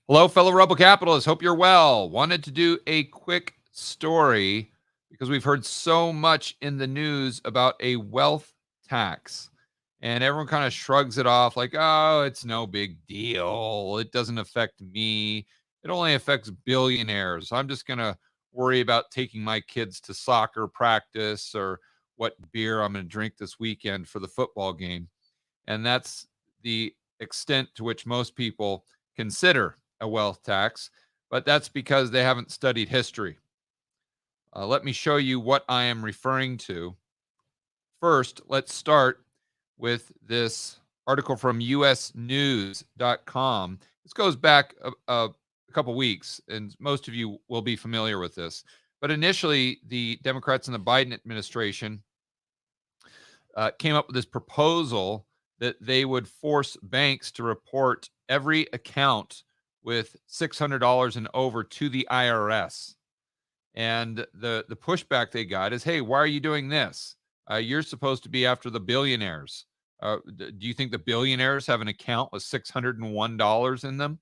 Hello, fellow Rebel Capitalists. Hope you're well. Wanted to do a quick story because we've heard so much in the news about a wealth tax. And everyone kind of shrugs it off like, oh, it's no big deal. It doesn't affect me. It only affects billionaires. I'm just going to worry about taking my kids to soccer practice or what beer I'm going to drink this weekend for the football game. And that's the extent to which most people consider a wealth tax, but that's because they haven't studied history. Let me show you what I am referring to. First, let's start with this article from usnews.com. This goes back a couple weeks, and most of you will be familiar with this. But initially, the Democrats and the Biden administration came up with this proposal that they would force banks to report every account with $600 and over to the IRS. And the pushback they got is, hey, why are you doing this? You're supposed to be after the billionaires. Do you think the billionaires have an account with $601 in them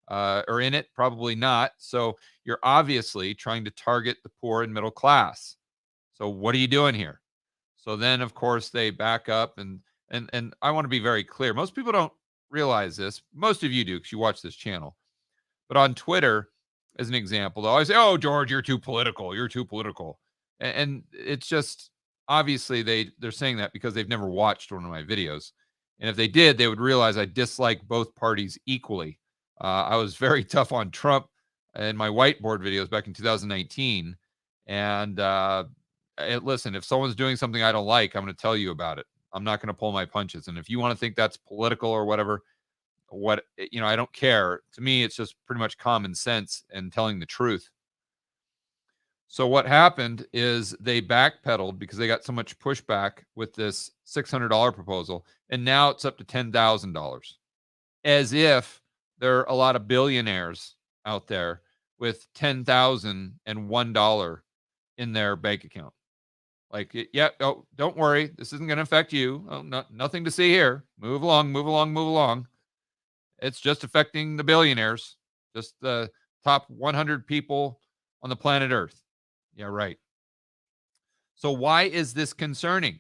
or in it? Probably not. So you're obviously trying to target the poor and middle class. So what are you doing here? So then, of course, they back up and I want to be very clear. Most people don't realize this. Most of you do because you watch this channel. But on Twitter, as an example, they'll always say, "Oh, George, you're too political. You're too political," and it's just obviously they're saying that because they've never watched one of my videos, and if they did, they would realize I dislike both parties equally. I was very tough on Trump in my whiteboard videos back in 2019, and listen, if someone's doing something I don't like, I'm going to tell you about it. I'm not going to pull my punches, and if you want to think that's political or whatever, I don't care. To me, it's just pretty much common sense and telling the truth. So what happened is they backpedaled because they got so much pushback with this $600 proposal, and now it's up to $10,000, as if there are a lot of billionaires out there with $10,001 in their bank account. Like, yeah, oh, don't worry, this isn't going to affect you. Oh, nothing to see here. Move along, move along, move along. It's just affecting the billionaires, just the top 100 people on the planet Earth. Yeah, right. So why is this concerning?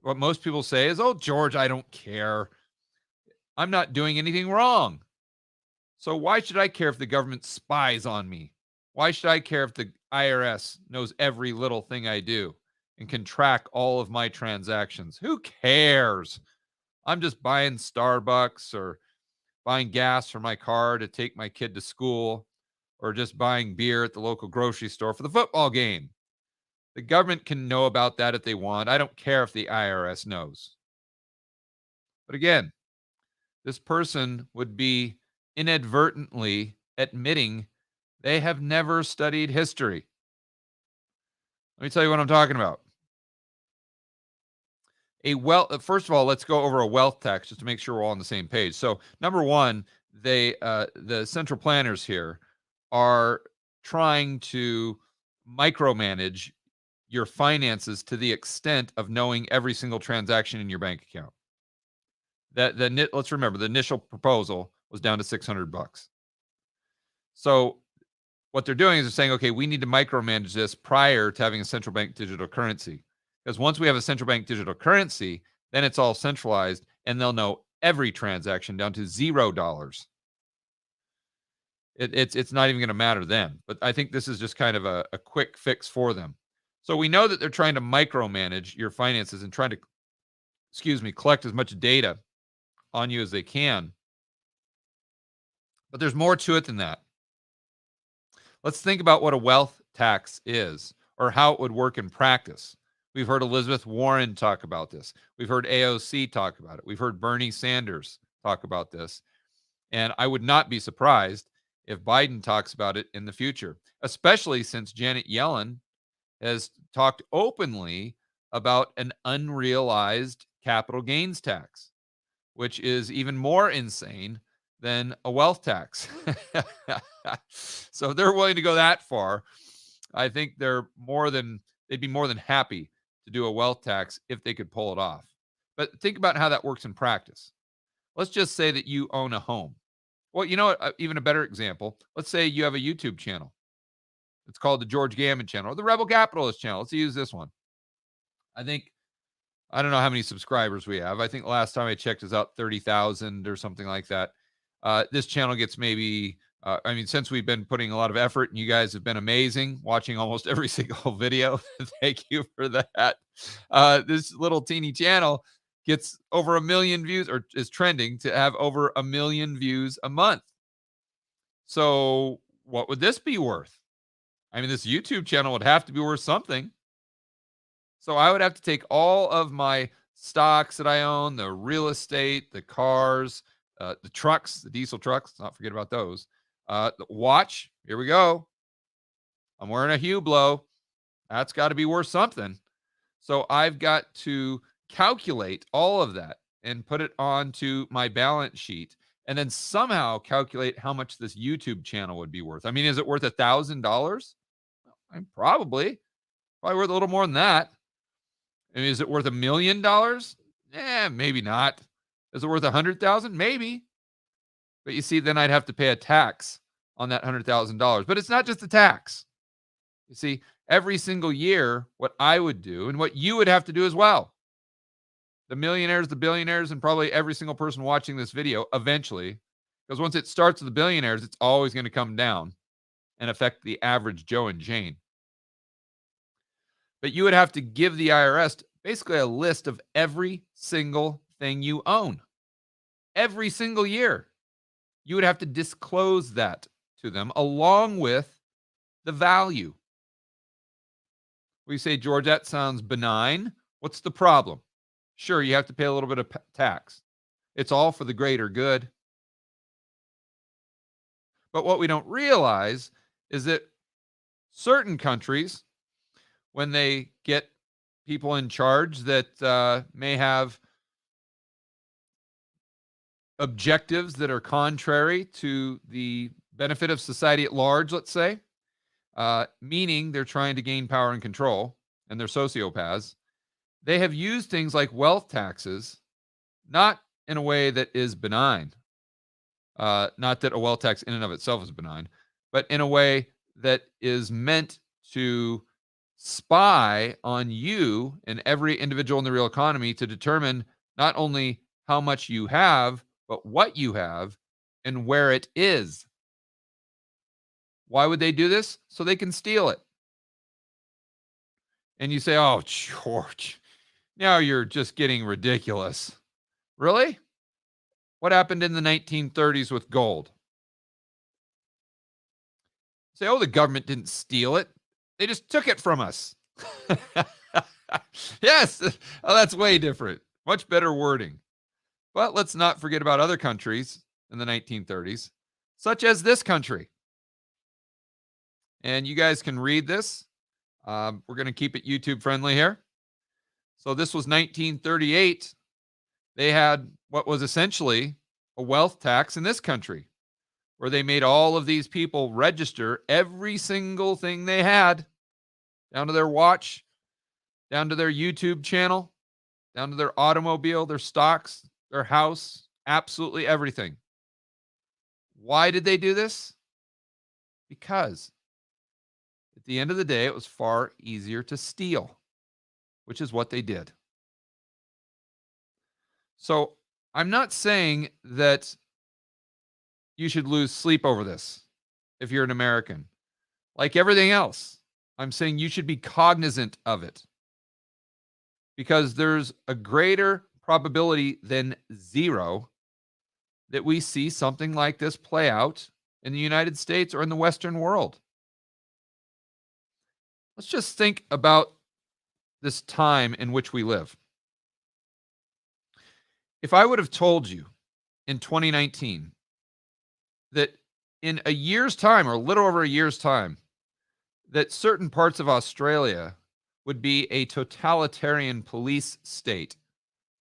What most people say is, oh, George, I don't care. I'm not doing anything wrong. So why should I care if the government spies on me? Why should I care if the IRS knows every little thing I do and can track all of my transactions? Who cares? I'm just buying Starbucks or buying gas for my car to take my kid to school, or just buying beer at the local grocery store for the football game. The government can know about that if they want. I don't care if the IRS knows. But again, this person would be inadvertently admitting they have never studied history. Let me tell you what I'm talking about. First of all, let's go over a wealth tax just to make sure we're all on the same page. So, number one, the central planners here are trying to micromanage your finances to the extent of knowing every single transaction in your bank account. Let's remember the initial proposal was down to $600. So what they're doing is they're saying, okay, we need to micromanage this prior to having a central bank digital currency. Because once we have a central bank digital currency, then it's all centralized and they'll know every transaction down to $0. It's not even going to matter then. But I think this is just kind of a quick fix for them. So we know that they're trying to micromanage your finances and trying to, collect as much data on you as they can. But there's more to it than that. Let's think about what a wealth tax is or how it would work in practice. We've heard Elizabeth Warren talk about this. We've heard AOC talk about it. We've heard Bernie Sanders talk about this. And I would not be surprised if Biden talks about it in the future, especially since Janet Yellen has talked openly about an unrealized capital gains tax, which is even more insane than a wealth tax. So if they're willing to go that far, I think they'd be more than happy to do a wealth tax if they could pull it off. But think about how that works in practice. Let's just say that you own a home Well, you know what? Even a better example. Let's say you have a YouTube channel. It's called the George Gammon channel or the Rebel Capitalist channel. Let's use this one. I think I don't know how many subscribers we have. I think last time I checked is out 30,000 or something like that. This channel gets maybe, I mean, since we've been putting a lot of effort and you guys have been amazing watching almost every single video. Thank you for that. This little teeny channel gets over 1 million views or is trending to have over 1 million views a month. So what would this be worth? I mean, this YouTube channel would have to be worth something. So I would have to take all of my stocks that I own, the real estate, the cars, the trucks, the diesel trucks, not forget about those. The watch, here we go. I'm wearing a Hublot. That's got to be worth something. So I've got to calculate all of that and put it onto my balance sheet and then somehow calculate how much this YouTube channel would be worth. I mean, is it worth $1,000? Probably worth a little more than that. I mean, is it worth $1 million? Maybe not. Is it worth 100,000? Maybe. But you see, then I'd have to pay a tax on that $100,000. But it's not just the tax. You see, every single year, what I would do and what you would have to do as well. The millionaires, the billionaires, and probably every single person watching this video eventually, because once it starts with the billionaires, it's always going to come down and affect the average Joe and Jane. But you would have to give the IRS basically a list of every single thing you own. Every single year. You would have to disclose that to them along with the value. We say, George, that sounds benign. What's the problem? Sure, you have to pay a little bit of tax. It's all for the greater good. But what we don't realize is that certain countries, when they get people in charge that may have objectives that are contrary to the benefit of society at large, let's say, meaning they're trying to gain power and control, and they're sociopaths, they have used things like wealth taxes, not in a way that is benign, not that a wealth tax in and of itself is benign, but in a way that is meant to spy on you and every individual in the real economy to determine not only how much you have, but what you have and where it is. Why would they do this? So they can steal it. And you say, oh, George, now you're just getting ridiculous. Really? What happened in the 1930s with gold? Say, oh, the government didn't steal it. They just took it from us. Yes. Oh, that's way different. Much better wording. But let's not forget about other countries in the 1930s, such as this country. And you guys can read this. We're going to keep it YouTube friendly here. So this was 1938. They had what was essentially a wealth tax in this country, where they made all of these people register every single thing they had, down to their watch, down to their YouTube channel, down to their automobile, their stocks, their house, absolutely everything. Why did they do this? Because at the end of the day, it was far easier to steal, which is what they did. So I'm not saying that you should lose sleep over this if you're an American. Like everything else, I'm saying you should be cognizant of it, because there's a greater probability than zero that we see something like this play out in the United States or in the Western world. Let's just think about this time in which we live. If I would have told you in 2019 that in a year's time, or a little over a year's time, that certain parts of Australia would be a totalitarian police state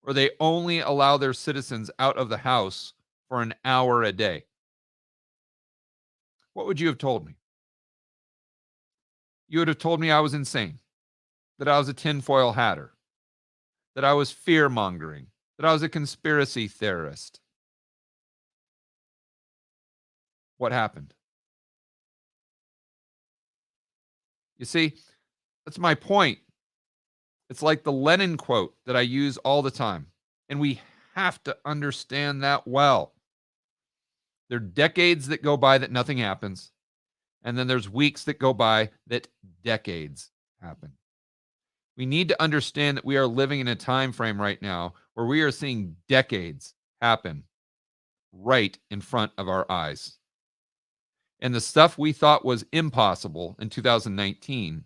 where they only allow their citizens out of the house for an hour a day, what would you have told me? You would have told me I was insane, that I was a tinfoil hatter, that I was fear mongering, that I was a conspiracy theorist. what happened. You see, that's my point. It's like the Lenin quote that I use all the time. And we have to understand that well. There are decades that go by that nothing happens. And then there's weeks that go by that decades happen. We need to understand that we are living in a time frame right now where we are seeing decades happen right in front of our eyes. And the stuff we thought was impossible in 2019,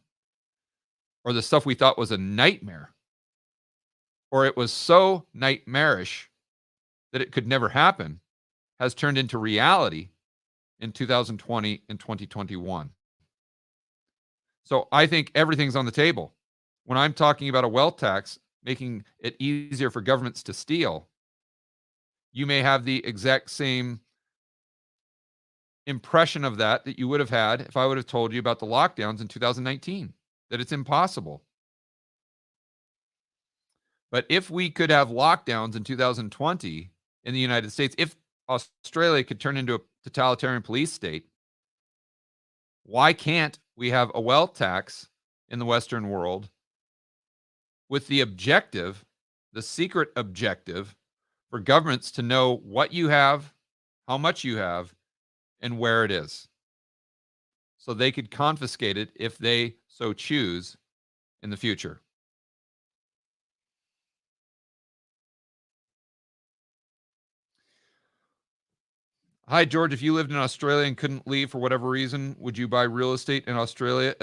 or the stuff we thought was a nightmare, or it was so nightmarish that it could never happen, has turned into reality in 2020 and 2021. So I think everything's on the table. When I'm talking about a wealth tax, making it easier for governments to steal, you may have the exact same impression of that you would have had if I would have told you about the lockdowns in 2019, that it's impossible. But if we could have lockdowns in 2020 in the United States, if Australia could turn into a totalitarian police state, why can't we have a wealth tax in the Western world with the objective, the secret objective, for governments to know what you have, how much you have, and where it is, so they could confiscate it if they so choose in the future? Hi, George. If you lived in Australia and couldn't leave for whatever reason, would you buy real estate in Australia?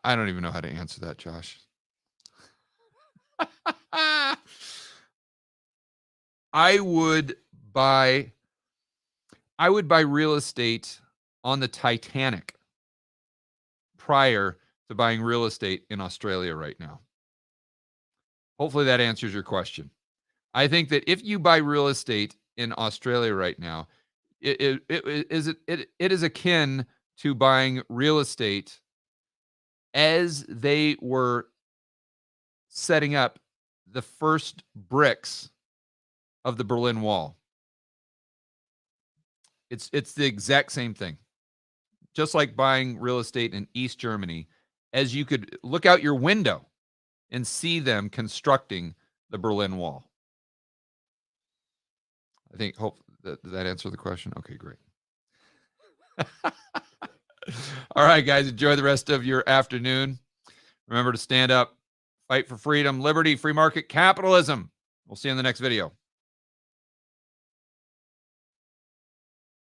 I don't even know how to answer that, Josh. I would buy real estate on the Titanic prior to buying real estate in Australia right now. Hopefully that answers your question. I think that if you buy real estate in Australia right now, it is akin to buying real estate as they were setting up the first bricks of the Berlin Wall. It's the exact same thing. Just like buying real estate in East Germany, as you could look out your window and see them constructing the Berlin Wall. I think, hope that answer the question. Okay, great. All right, guys, enjoy the rest of your afternoon. Remember to stand up, fight for freedom, liberty, free market capitalism. We'll see you in the next video.